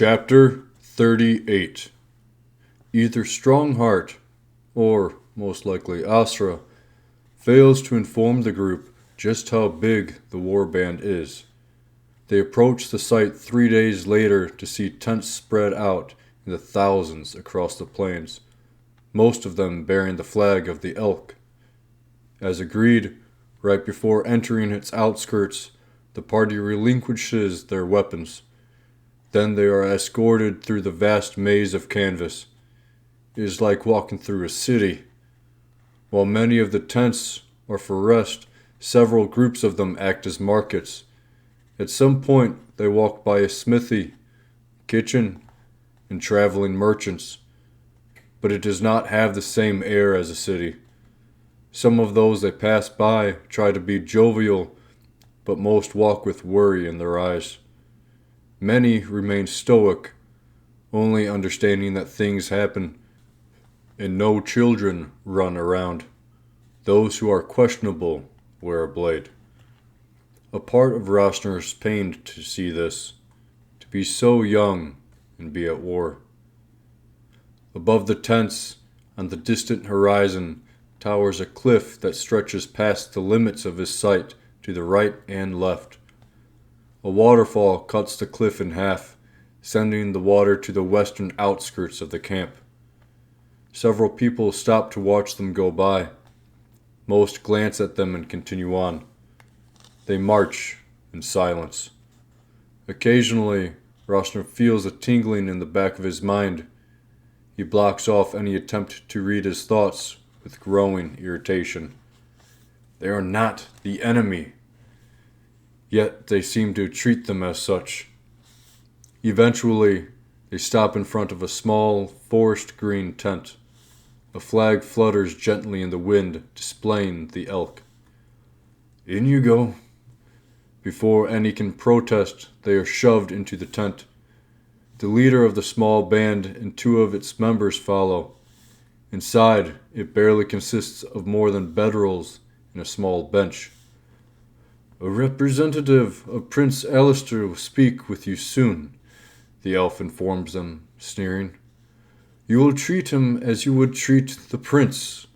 Chapter 38. Either Strongheart, or most likely Asra, fails to inform the group just how big the warband is. They approach the site 3 days later to see tents spread out in the thousands across the plains, most of them bearing the flag of the Elk. As agreed, right before entering its outskirts, the party relinquishes their weapons. Then they are escorted through the vast maze of canvas. It is like walking through a city. While many of the tents are for rest, several groups of them act as markets. At some point, they walk by a smithy, kitchen, and traveling merchants, but it does not have the same air as a city. Some of those they pass by try to be jovial, but most walk with worry in their eyes. Many remain stoic, only understanding that things happen, and no children run around. Those who are questionable wear a blade. A part of Rosner is pained to see this, to be so young and be at war. Above the tents, on the distant horizon, towers a cliff that stretches past the limits of his sight to the right and left. A waterfall cuts the cliff in half, sending the water to the western outskirts of the camp. Several people stop to watch them go by. Most glance at them and continue on. They march in silence. Occasionally, Rosner feels a tingling in the back of his mind. He blocks off any attempt to read his thoughts with growing irritation. They are not the enemy, yet they seem to treat them as such. Eventually, they stop in front of a small, forest green tent. A flag flutters gently in the wind, displaying the elk. In you go. Before any can protest, they are shoved into the tent. The leader of the small band and 2 of its members follow. Inside, it barely consists of more than bedrolls and a small bench. A representative of Prince Alistair will speak with you soon, the elf informs them, sneering. You will treat him as you would treat the prince.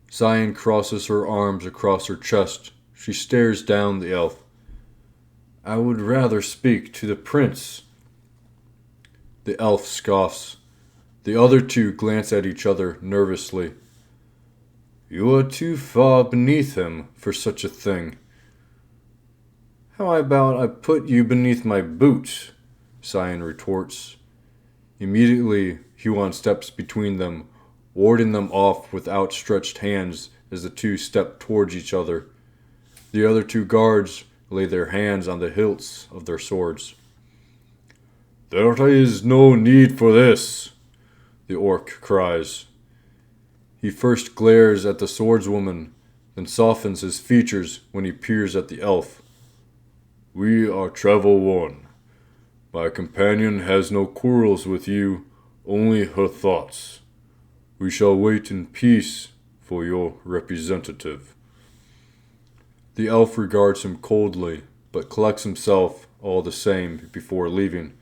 Cyan crosses her arms across her chest. She stares down the elf. I would rather speak to the prince. The elf scoffs. The other 2 glance at each other nervously. You are too far beneath him for such a thing. How about I put you beneath my boot? Cyan retorts. Immediately, Huon steps between them, warding them off with outstretched hands as the 2 step towards each other. The other 2 guards lay their hands on the hilts of their swords. There is no need for this, the orc cries. He first glares at the swordswoman, then softens his features when he peers at the elf. We are travel worn. My companion has no quarrels with you, only her thoughts. We shall wait in peace for your representative. The elf regards him coldly, but collects himself all the same before leaving.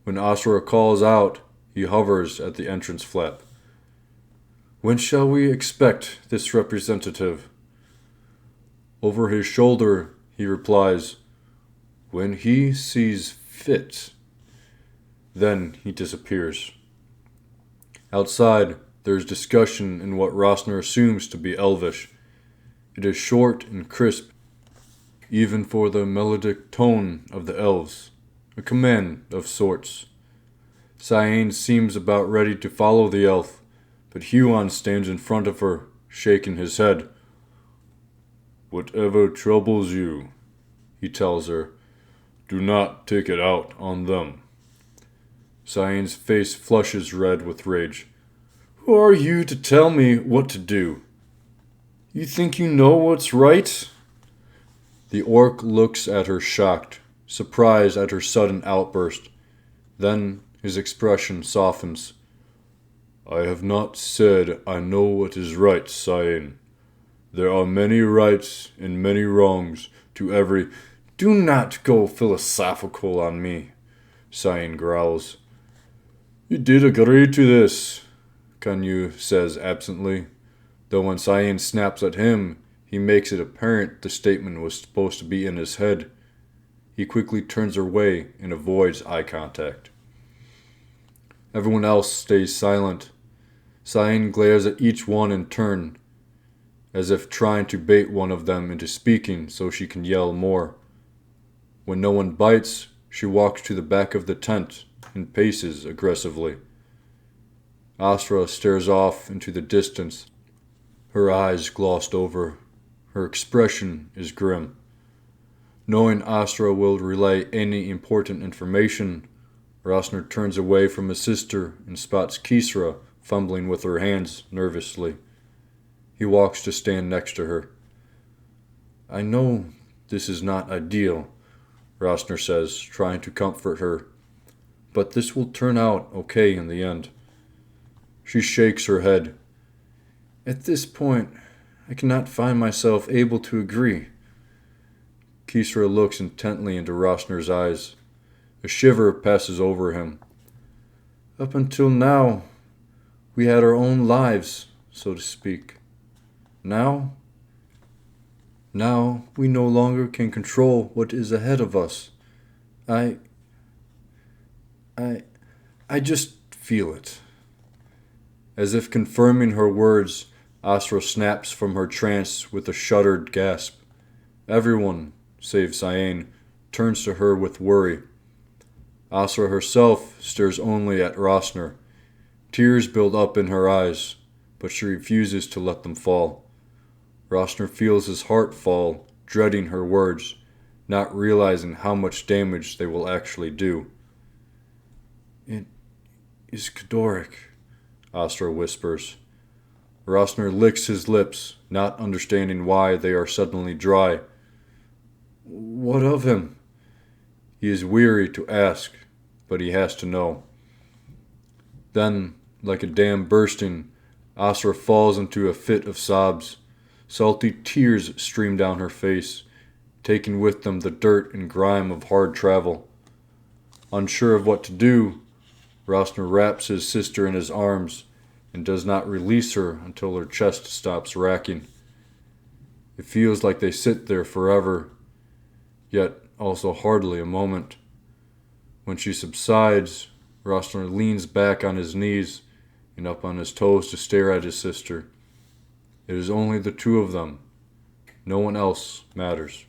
When Asra calls out, he hovers at the entrance flap. When shall we expect this representative? Over his shoulder, he replies, When he sees fit. Then he disappears. Outside, there is discussion in what Rosner assumes to be Elvish. It is short and crisp, even for the melodic tone of the elves, a command of sorts. Cyan seems about ready to follow the elf, but Huon stands in front of her, shaking his head. Whatever troubles you, he tells her, do not take it out on them. Cyan's face flushes red with rage. Who are you to tell me what to do? You think you know what's right? The orc looks at her shocked, surprised at her sudden outburst. Then his expression softens. I have not said I know what is right, Cyan. There are many rights and many wrongs to every... Do not go philosophical on me. Cyan growls. You did agree to this, Kanyu says absently, though when Cyan snaps at him, he makes it apparent the statement was supposed to be in his head. He quickly turns away and avoids eye contact. Everyone else stays silent. Cyan glares at each one in turn, as if trying to bait one of them into speaking so she can yell more. When no one bites, she walks to the back of the tent and paces aggressively. Astra stares off into the distance, her eyes glossed over. Her expression is grim. Knowing Astra will relay any important information, Rosner turns away from his sister and spots Kisra fumbling with her hands nervously. He walks to stand next to her. I know this is not ideal, Rosner says, trying to comfort her, but this will turn out okay in the end. She shakes her head. At this point, I cannot find myself able to agree. Kisra looks intently into Rosner's eyes. A shiver passes over him. Up until now, we had our own lives, so to speak. Now we no longer can control what is ahead of us. I just feel it. As if confirming her words, Astra snaps from her trance with a shuddered gasp. Everyone, save Cyan, turns to her with worry. Astra herself stares only at Rosner. Tears build up in her eyes, but she refuses to let them fall. Rosner feels his heart fall, dreading her words, not realizing how much damage they will actually do. It is Kadoric, Astra whispers. Rosner licks his lips, not understanding why they are suddenly dry. What of him? He is weary to ask, but he has to know. Then, like a dam bursting, Asra falls into a fit of sobs. Salty tears stream down her face, taking with them the dirt and grime of hard travel. Unsure of what to do, Rosner wraps his sister in his arms and does not release her until her chest stops racking. It feels like they sit there forever, yet also hardly a moment. When she subsides, Rosner leans back on his knees and up on his toes to stare at his sister. It is only the two of them. No one else matters.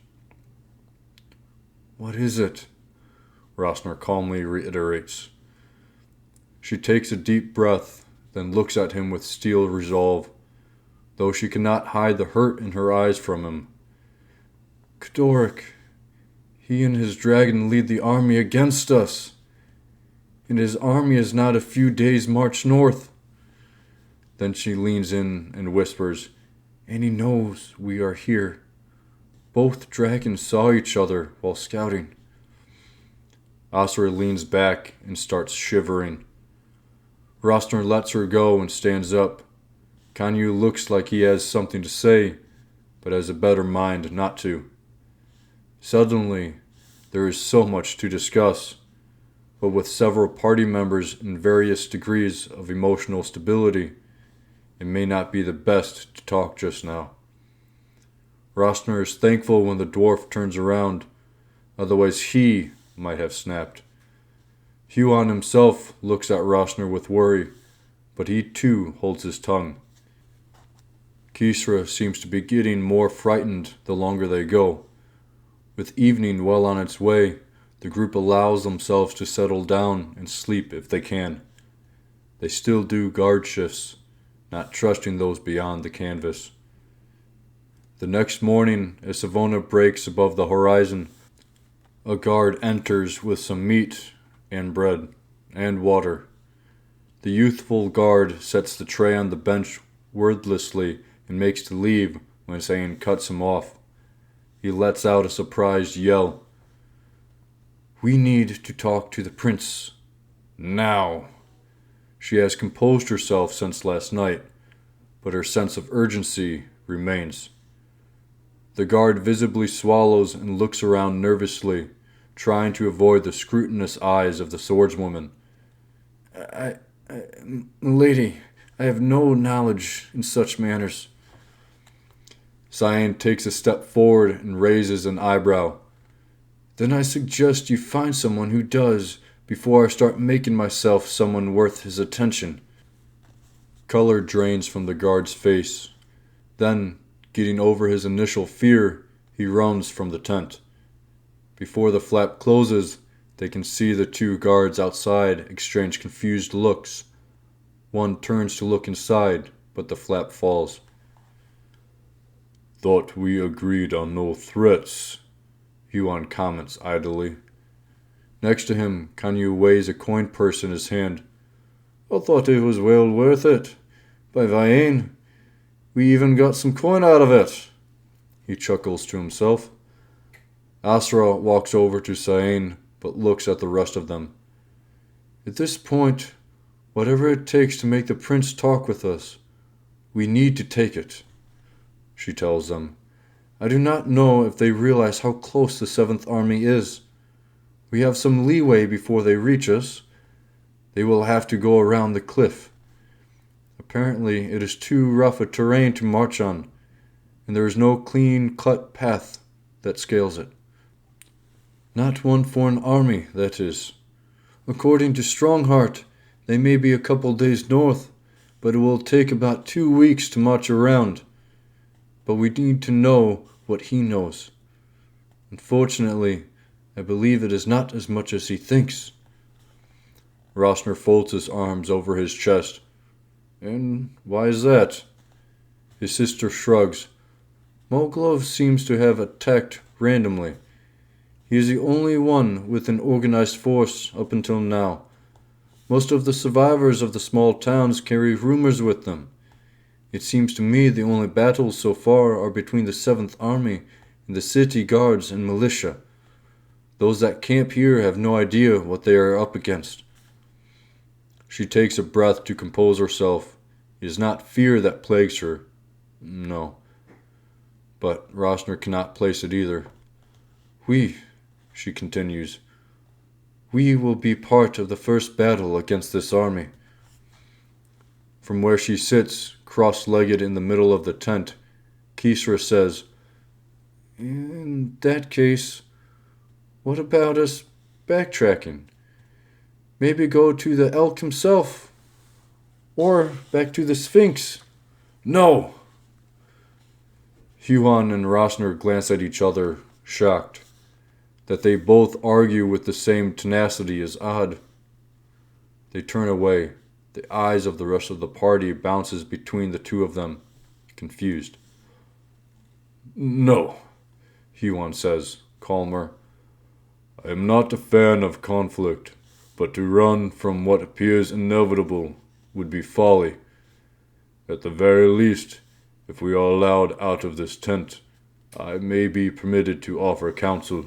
What is it? Rosner calmly reiterates. She takes a deep breath, then looks at him with steel resolve, though she cannot hide the hurt in her eyes from him. Kadoric, he and his dragon lead the army against us, and his army is not a few days' march north. Then she leans in and whispers, and he knows we are here. Both dragons saw each other while scouting. Asra leans back and starts shivering. Rosner lets her go and stands up. Kanyu looks like he has something to say, but has a better mind not to. Suddenly, there is so much to discuss, but with several party members in various degrees of emotional stability, it may not be the best to talk just now. Rosner is thankful when the dwarf turns around, otherwise he might have snapped. Huon himself looks at Rosner with worry, but he too holds his tongue. Kisra seems to be getting more frightened the longer they go. With evening well on its way, the group allows themselves to settle down and sleep if they can. They still do guard shifts, not trusting those beyond the canvas. The next morning, as Savona breaks above the horizon, a guard enters with some meat and bread and water. The youthful guard sets the tray on the bench wordlessly and makes to leave when Zayn cuts him off. He lets out a surprised yell. We need to talk to the prince. Now. She has composed herself since last night, but her sense of urgency remains. The guard visibly swallows and looks around nervously, trying to avoid the scrutinous eyes of the swordswoman. Milady, I have no knowledge in such matters. Cyan takes a step forward and raises an eyebrow. Then I suggest you find someone who does before I start making myself someone worth his attention. Color drains from the guard's face. Then, getting over his initial fear, he runs from the tent. Before the flap closes, they can see the two guards outside exchange confused looks. One turns to look inside, but the flap falls. Thought we agreed on no threats, Huan comments idly. Next to him, Kanyu weighs a coin purse in his hand. I thought it was well worth it. By Vayen, we even got some coin out of it. He chuckles to himself. Asra walks over to Cyan, but looks at the rest of them. At this point, whatever it takes to make the prince talk with us, we need to take it, she tells them. I do not know if they realize how close the 7th Army is. We have some leeway before they reach us. They will have to go around the cliff. Apparently, it is too rough a terrain to march on, and there is no clean-cut path that scales it. Not one for an army, that is. According to Strongheart, they may be a couple days north, but it will take about 2 weeks to march around. But we need to know what he knows. Unfortunately, I believe it is not as much as he thinks. Rosner folds his arms over his chest. And why is that? His sister shrugs. Moglov seems to have attacked randomly. He is the only one with an organized force up until now. Most of the survivors of the small towns carry rumors with them. It seems to me the only battles so far are between the 7th Army and the city guards and militia. Those that camp here have no idea what they are up against. She takes a breath to compose herself. It is not fear that plagues her. No. But Rosner cannot place it either. We, she continues, we will be part of the first battle against this army. From where she sits, cross-legged in the middle of the tent, Kisra says, In that case, what about us backtracking? Maybe go to the elk himself, or back to the Sphinx. No! Huan and Rosner glance at each other, shocked. That they both argue with the same tenacity is odd. They turn away. The eyes of the rest of the party bounces between the two of them, confused. No, Huan says, calmer. I am not a fan of conflict, but to run from what appears inevitable would be folly. At the very least, if we are allowed out of this tent, I may be permitted to offer counsel.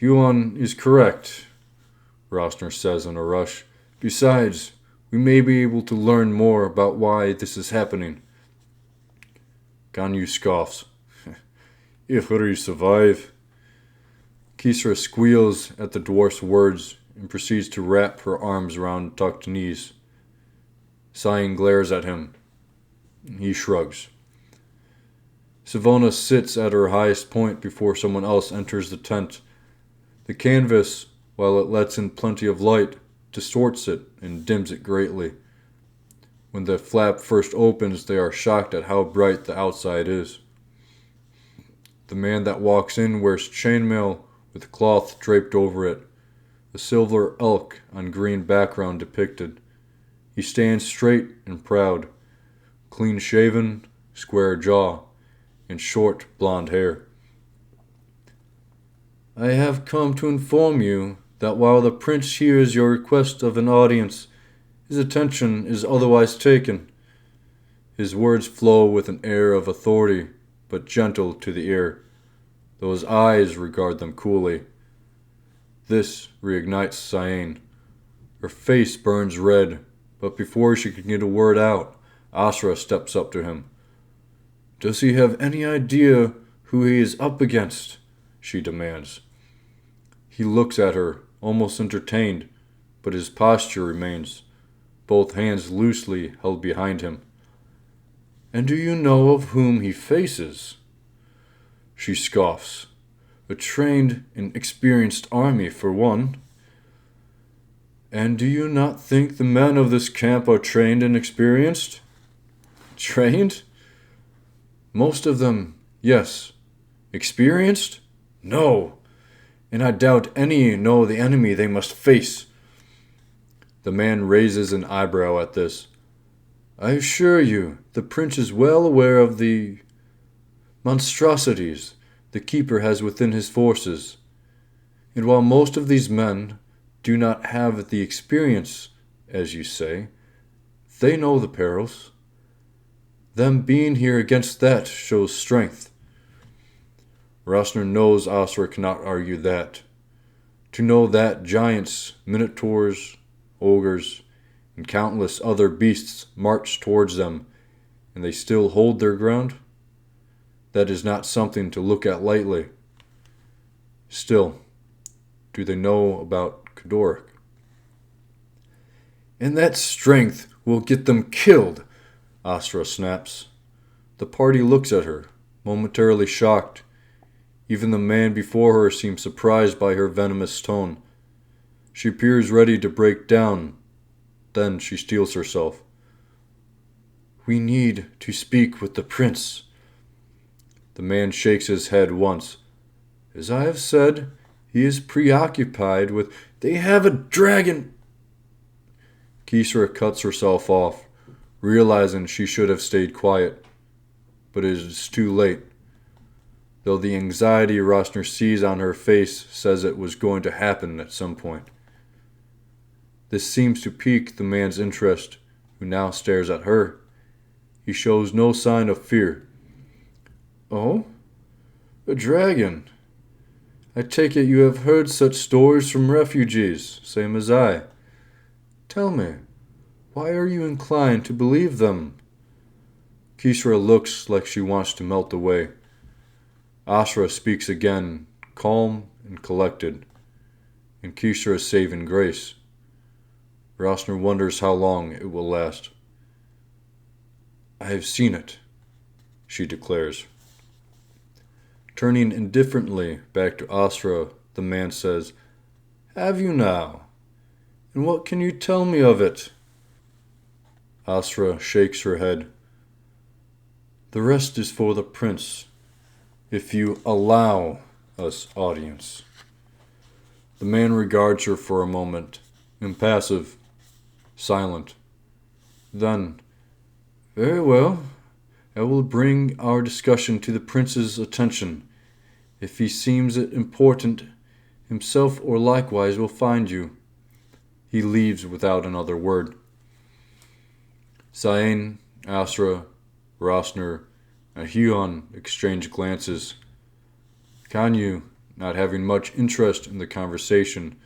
Huan is correct, Rosner says in a rush. Besides, we may be able to learn more about why this is happening. Ganyu scoffs. If we survive. Kisra squeals at the dwarf's words and proceeds to wrap her arms around tucked knees. Cyan glares at him. He shrugs. Savona sits at her highest point before someone else enters the tent. The canvas, while it lets in plenty of light, distorts it and dims it greatly. When the flap first opens, they are shocked at how bright the outside is. The man that walks in wears chainmail with cloth draped over it, a silver elk on green background depicted. He stands straight and proud, clean-shaven, square jaw, and short blonde hair. I have come to inform you that while the prince hears your request of an audience, his attention is otherwise taken. His words flow with an air of authority, but gentle to the ear, though his eyes regard them coolly. This reignites Cyan. Her face burns red, but before she can get a word out, Asra steps up to him. Does he have any idea who he is up against? She demands. He looks at her, almost entertained, but his posture remains, both hands loosely held behind him. And do you know of whom he faces? She scoffs. A trained and experienced army, for one. And do you not think the men of this camp are trained and experienced? Trained? Most of them, yes. Experienced? No. And I doubt any know the enemy they must face. The man raises an eyebrow at this. I assure you, the prince is well aware of the monstrosities the keeper has within his forces. And while most of these men do not have the experience, as you say, they know the perils. Them being here against that shows strength. Rosner knows Asra cannot argue that. To know that giants, minotaurs, ogres, and countless other beasts march towards them, and they still hold their ground, that is not something to look at lightly. Still, do they know about K'doric? And that strength will get them killed, Astra snaps. The party looks at her, momentarily shocked. Even the man before her seems surprised by her venomous tone. She appears ready to break down. Then she steels herself. We need to speak with the prince. The man shakes his head once. As I have said, he is preoccupied with... They have a dragon! Kisra cuts herself off, realizing she should have stayed quiet. But it is too late. Though the anxiety Rosner sees on her face says it was going to happen at some point. This seems to pique the man's interest, who now stares at her. He shows no sign of fear. Oh? A dragon? I take it you have heard such stories from refugees, same as I. Tell me, why are you inclined to believe them? Kisra looks like she wants to melt away. Asra speaks again, calm and collected, in Kisra's saving grace. Rosner wonders how long it will last. I have seen it, she declares. Turning indifferently back to Asra, the man says, Have you now? And what can you tell me of it? Asra shakes her head. The rest is for the prince, if you allow us, audience. The man regards her for a moment, impassive, silent. Then, very well, I will bring our discussion to the prince's attention. If he seems it important, himself or likewise will find you. He leaves without another word. Sain, Asra, Rosner, and Huon exchange glances. Kanyu, not having much interest in the conversation,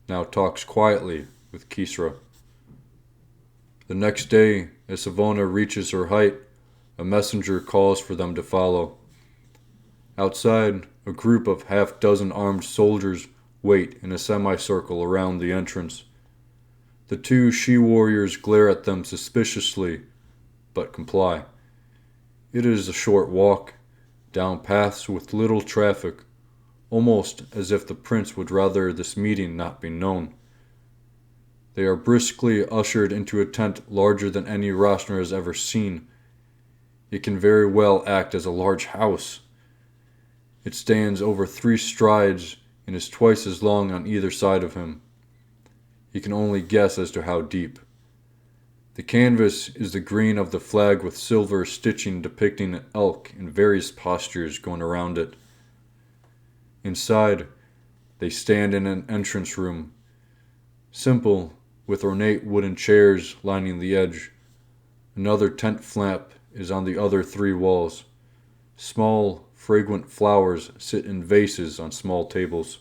now talks quietly with Kisra. The next day, as Savona reaches her height, a messenger calls for them to follow. Outside, a group of half-dozen armed soldiers wait in a semicircle around the entrance. The two she-warriors glare at them suspiciously, but comply. It is a short walk, down paths with little traffic, almost as if the prince would rather this meeting not be known. They are briskly ushered into a tent larger than any Rosner has ever seen. It can very well act as a large house. It stands over 3 strides and is twice as long on either side of him. He can only guess as to how deep. The canvas is the green of the flag with silver stitching depicting an elk in various postures going around it. Inside, they stand in an entrance room. Simple, with ornate wooden chairs lining the edge. Another tent flap is on the other 3 walls. Small, fragrant flowers sit in vases on small tables.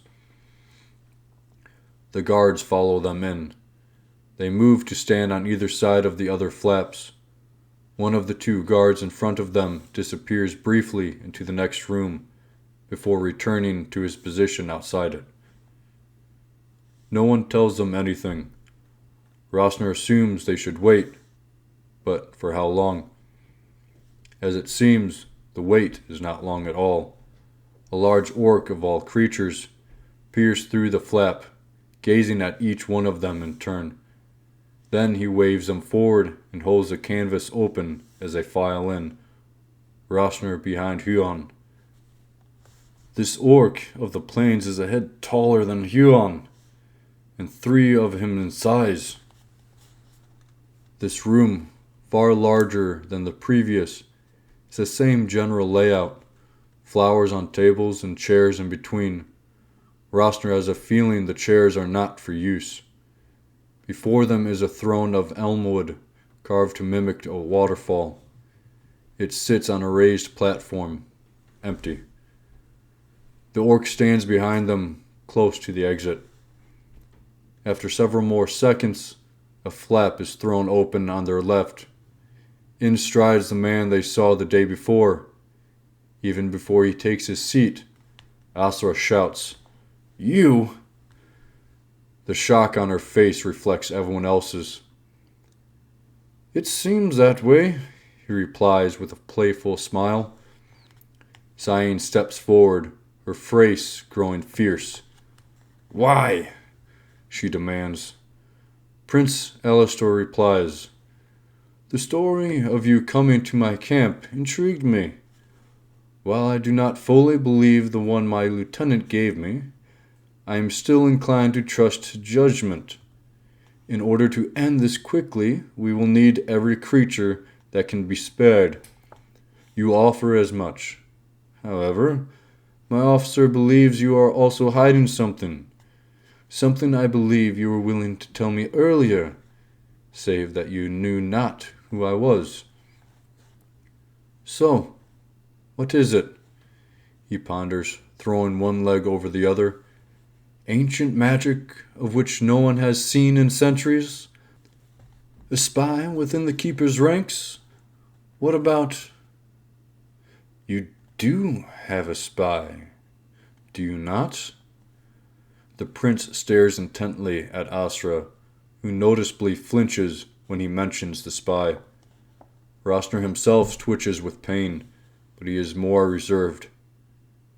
The guards follow them in. They move to stand on either side of the other flaps. One of the 2 guards in front of them disappears briefly into the next room before returning to his position outside it. No one tells them anything. Rosner assumes they should wait, but for how long? As it seems, the wait is not long at all. A large orc of all creatures peers through the flap, gazing at each one of them in turn. Then he waves them forward and holds the canvas open as they file in, Rosner behind Huon. This orc of the plains is a head taller than Huon, and 3 of him in size. This room, far larger than the previous, is the same general layout, flowers on tables and chairs in between. Rosner has a feeling the chairs are not for use. Before them is a throne of elmwood, carved to mimic a waterfall. It sits on a raised platform, empty. The orc stands behind them, close to the exit. After several more seconds, a flap is thrown open on their left. In strides the man they saw the day before. Even before he takes his seat, Asra shouts, "You!" The shock on her face reflects everyone else's. "It seems that way," he replies with a playful smile. Cyan steps forward, her face growing fierce. "Why?" she demands. Prince Alistair replies, "The story of you coming to my camp intrigued me. While I do not fully believe the one my lieutenant gave me, I am still inclined to trust judgment. In order to end this quickly, we will need every creature that can be spared. You offer as much. However, my officer believes you are also hiding something. Something I believe you were willing to tell me earlier, save that you knew not who I was. So, what is it?" He ponders, throwing one leg over the other. "Ancient magic of which no one has seen in centuries? A spy within the Keeper's ranks? What about—" "You do have a spy, do you not?" The prince stares intently at Asra, who noticeably flinches when he mentions the spy. Rosner himself twitches with pain, but he is more reserved,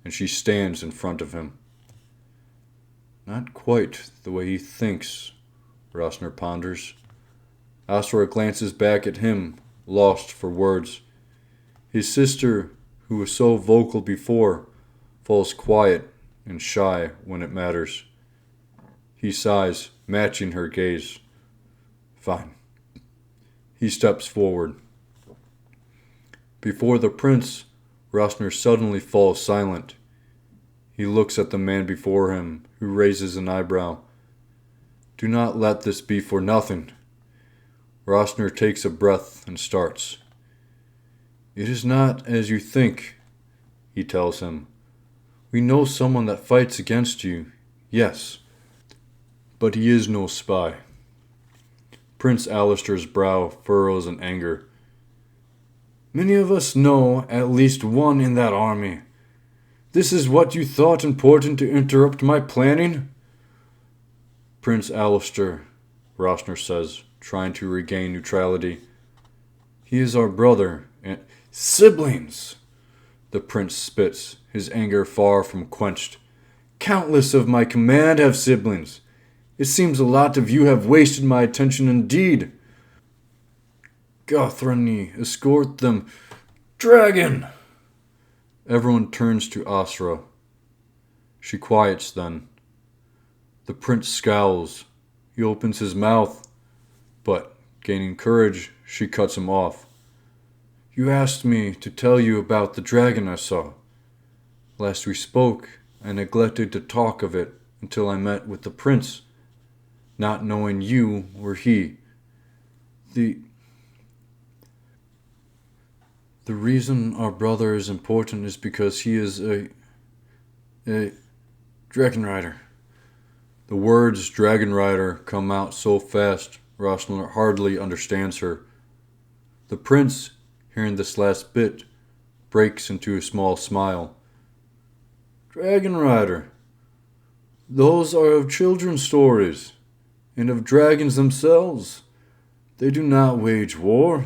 and she stands in front of him. Not quite the way he thinks, Rosner ponders. Asra glances back at him, lost for words. His sister, who was so vocal before, falls quiet and shy when it matters. He sighs, matching her gaze. Fine. He steps forward. Before the prince, Rosner suddenly falls silent. He looks at the man before him, who raises an eyebrow. Do not let this be for nothing. Rosner takes a breath and starts. It is not as you think, he tells him. We know someone that fights against you, yes, but he is no spy. Prince Alistair's brow furrows in anger. Many of us know at least one in that army. This is what you thought important to interrupt my planning? Prince Alistair, Rosner says, trying to regain neutrality. He is our brother and siblings. The prince spits, his anger far from quenched. Countless of my command have siblings. It seems a lot of you have wasted my attention indeed. Gothrani, escort them. Dragon! Everyone turns to Asra. She quiets then. The prince scowls. He opens his mouth, but, gaining courage, she cuts him off. You asked me to tell you about the dragon I saw. Last we spoke, I neglected to talk of it until I met with the prince, not knowing you were he. The reason our brother is important is because he is a dragon rider. The words dragon rider come out so fast, Rosner hardly understands her. The prince, hearing this last bit, breaks into a small smile. Dragon rider? Those are of children's stories, and of dragons themselves. They do not wage war,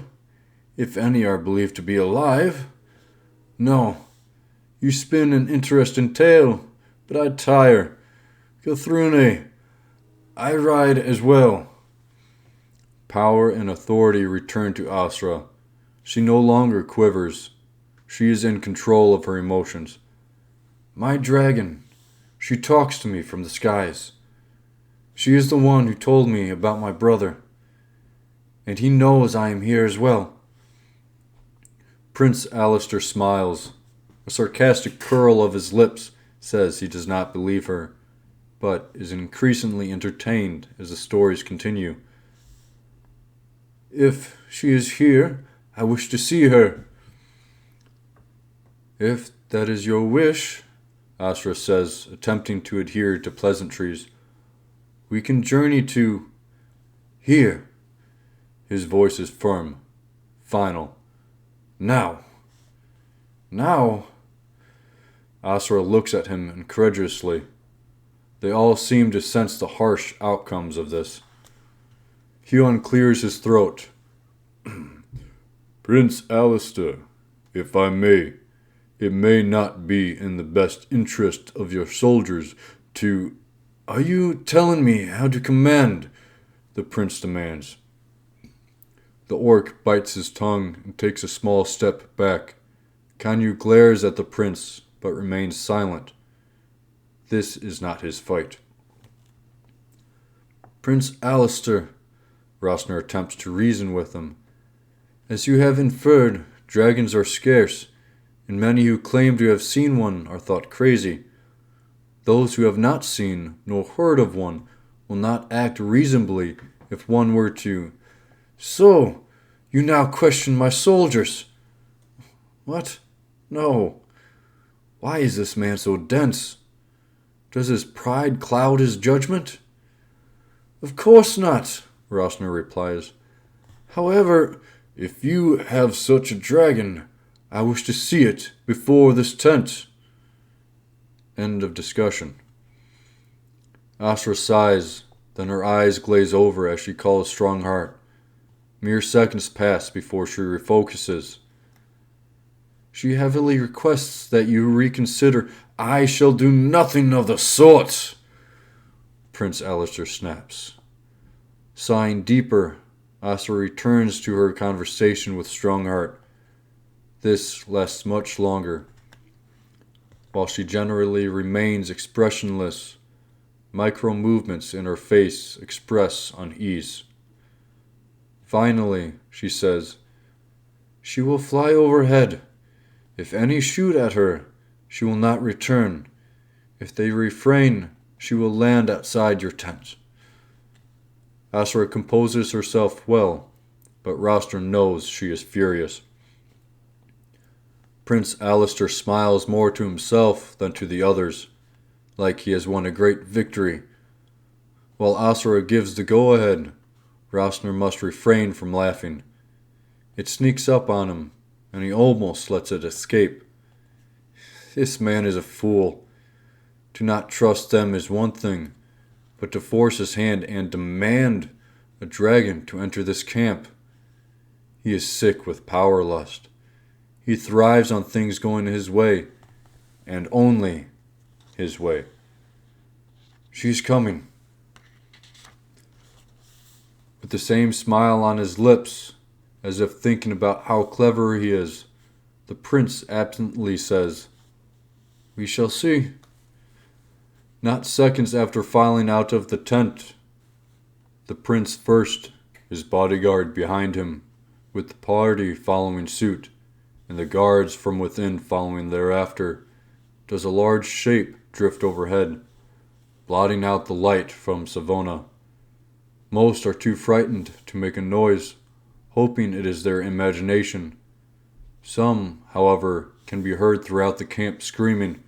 if any are believed to be alive. No, you spin an interesting tale, but I tire. Kathrune, I ride as well. Power and authority return to Asra. She no longer quivers. She is in control of her emotions. My dragon. She talks to me from the skies. She is the one who told me about my brother. And he knows I am here as well. Prince Alistair smiles. A sarcastic curl of his lips says he does not believe her, but is increasingly entertained as the stories continue. If she is here, I wish to see her. If that is your wish, Asra says, attempting to adhere to pleasantries, we can journey to here. His voice is firm, final. Now. Now. Asra looks at him incredulously. They all seem to sense the harsh outcomes of this. Huon clears his throat. Prince Alistair, if I may, it may not be in the best interest of your soldiers to... Are you telling me how to command? The prince demands. The orc bites his tongue and takes a small step back. Kanyu glares at the prince, but remains silent. This is not his fight. Prince Alistair, Rosner attempts to reason with him. As you have inferred, dragons are scarce, and many who claim to have seen one are thought crazy. Those who have not seen nor heard of one will not act reasonably if one were to... So, you now question my soldiers. What? No. Why is this man so dense? Does his pride cloud his judgment? Of course not, Rosner replies. However, if you have such a dragon, I wish to see it before this tent. End of discussion. Asra sighs, then her eyes glaze over as she calls Strongheart. Mere seconds pass before she refocuses. She heavily requests that you reconsider. I shall do nothing of the sort, Prince Alistair snaps. Sighing deeper, Asra returns to her conversation with Strongheart. This lasts much longer. While she generally remains expressionless, micro-movements in her face express unease. Finally, she says, she will fly overhead. If any shoot at her, she will not return. If they refrain, she will land outside your tent. Asra composes herself well, but Rosner knows she is furious. Prince Alistair smiles more to himself than to the others, like he has won a great victory. While Asra gives the go-ahead, Rosner must refrain from laughing. It sneaks up on him, and he almost lets it escape. This man is a fool. To not trust them is one thing, but to force his hand and demand a dragon to enter this camp. He is sick with power lust. He thrives on things going his way, and only his way. She's coming. With the same smile on his lips, as if thinking about how clever he is, the prince absently says, We shall see. Not seconds after filing out of the tent, the prince first, his bodyguard behind him, with the party following suit, and the guards from within following thereafter, does a large shape drift overhead, blotting out the light from Savona. Most are too frightened to make a noise, hoping it is their imagination. Some, however, can be heard throughout the camp screaming.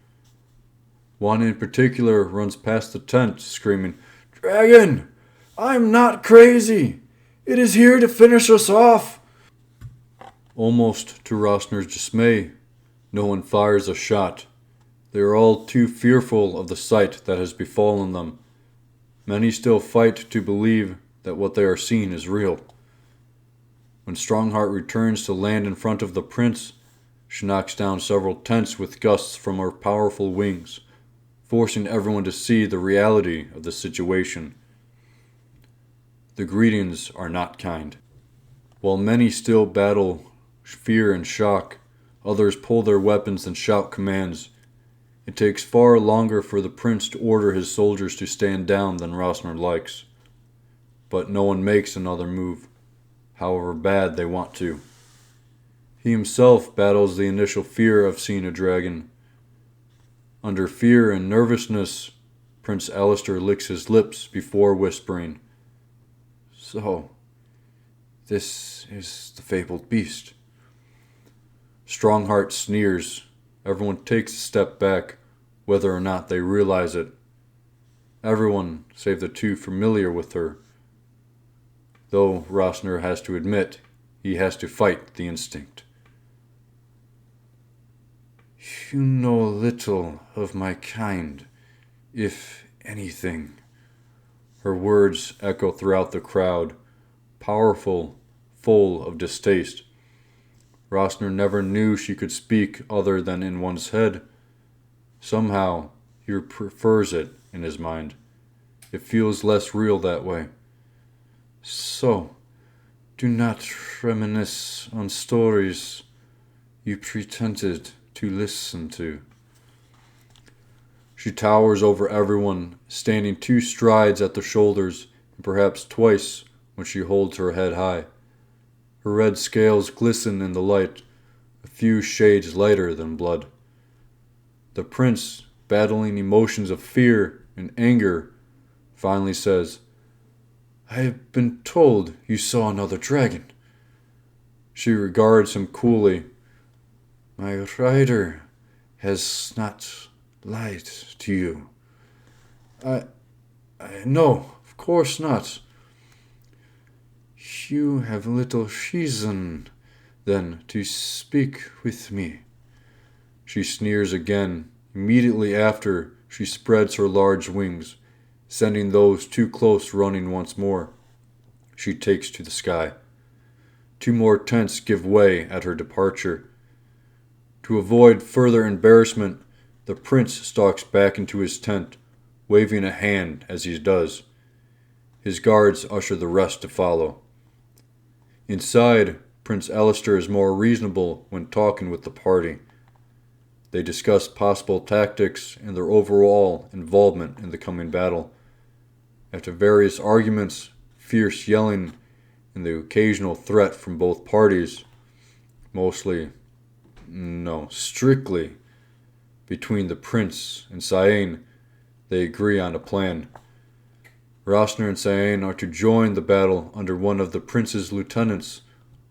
One in particular runs past the tent, screaming, Dragon! I'm not crazy! It is here to finish us off! Almost to Rosner's dismay, no one fires a shot. They are all too fearful of the sight that has befallen them. Many still fight to believe that what they are seeing is real. When Strongheart returns to land in front of the prince, she knocks down several tents with gusts from her powerful wings, forcing everyone to see the reality of the situation. The greetings are not kind. While many still battle fear and shock, others pull their weapons and shout commands. It takes far longer for the prince to order his soldiers to stand down than Rosner likes. But no one makes another move, however bad they want to. He himself battles the initial fear of seeing a dragon. Under fear and nervousness, Prince Alistair licks his lips before whispering, "So, this is the fabled beast." Strongheart sneers. Everyone takes a step back, whether or not they realize it. Everyone, save the two familiar with her. Though Rosner has to admit, he has to fight the instinct. "You know little of my kind, if anything." Her words echo throughout the crowd, powerful, full of distaste. Rosner never knew she could speak other than in one's head. Somehow, he prefers it in his mind. It feels less real that way. "So, do not reminisce on stories you pretended to listen to." She towers over everyone, standing 2 strides at their shoulders, and perhaps twice when she holds her head high. Her red scales glisten in the light, a few shades lighter than blood. The prince, battling emotions of fear and anger, finally says, "I have been told you saw another dragon." She regards him coolly. "My rider has not lied to you." No, of course not." "You have little reason, then, to speak with me." She sneers again. Immediately after, she spreads her large wings, sending those too close running once more. She takes to the sky. 2 more tents give way at her departure. To avoid further embarrassment, the prince stalks back into his tent, waving a hand as he does. His guards usher the rest to follow. Inside, Prince Alistair is more reasonable when talking with the party. They discuss possible tactics and their overall involvement in the coming battle. After various arguments, fierce yelling, and the occasional threat from both parties, strictly between the prince and Cyan, they agree on a plan. Rosner and Cyan are to join the battle under one of the prince's lieutenants,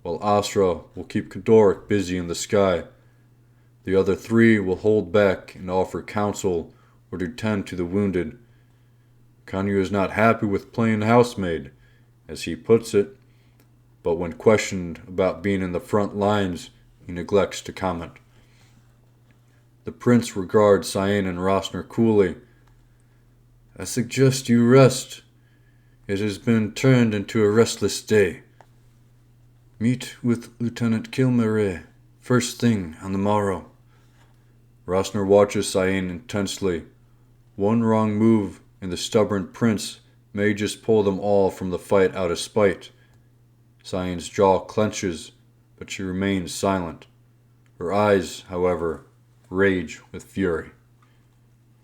while Asra will keep Kadoric busy in the sky. The other 3 will hold back and offer counsel or to tend to the wounded. Kanyu is not happy with playing housemaid, as he puts it, but when questioned about being in the front lines, he neglects to comment. The prince regards Cyan and Rosner coolly. "I suggest you rest. It has been turned into a restless day. Meet with Lieutenant Kilmare first thing on the morrow." Rosner watches Cyan intensely. One wrong move, and the stubborn prince may just pull them all from the fight out of spite. Cyan's jaw clenches, but she remains silent. Her eyes, however, rage with fury.